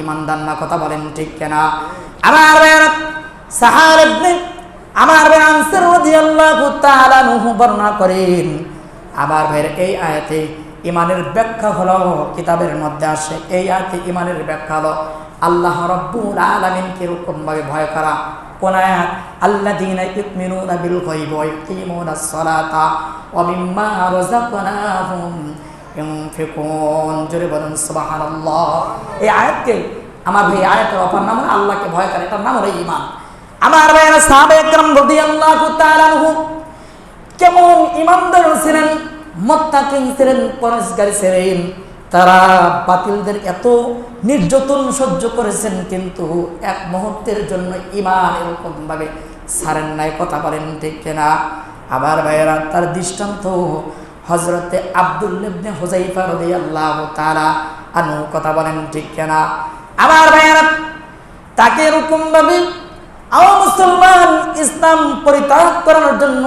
ঈমানদার না, কথা বলেন ঠিক কিনা? আমার ভাইরা সাহার ইবনে আমার ভাই আনসার রাদিয়াল্লাহু তাআলা আনহু বর্ণনা করেন, আমার ভাইয়ের এই আয়াতে ঈমানের ব্যাখ্যা হলো, কিতাবের মধ্যে আসে এই আয়াতে ঈমানের ব্যাখ্যা হলো আল্লাহ রাব্বুল আলামিনকে এরকম ভাবে ভয় করা। কোন আয়াত? আল্লাযীনা ইউমিনুনা বিল গায়বি ওয়া ইউকিমুনাস সালাতা ওয়া মিম্মা রাযাকনাহুম ইউনফিকুন। জোরে বলুন সুবহানাল্লাহ। এই আয়াতকে আমার ভাই আয়াতের অপর নাম হলো আল্লাহকে ভয় করা, এটার নাম হলো ঈমান। আমার ভাইয়েরা সাহাবায়ে কেরাম রাদিয়াল্লাহু তাআলা আনহুম কেমন ঈমানদার ছিলেন, মুত্তাকিন ছিলেন, পরহেজগার ছিলেন। তারা বাতিলদের এত নির্যাতন সহ্য করেছেন, কিন্তু এক মুহূর্তের জন্য ঈমান এরকম ভাবে ছাড়েন নাই, কথা বলেন ঠিক কিনা? আবার ভাইয়েরা তার দৃষ্টান্ত হযরতে আব্দুল্লাহ ইবনে হুযায়ফা রাদিয়াল্লাহু তাআলা আনহু, কথা বলেন ঠিক কিনা? আবার ভাইয়েরা তাকে এরকম ভাবে মুসলমান ইসলাম পরিত্যাগ করার জন্য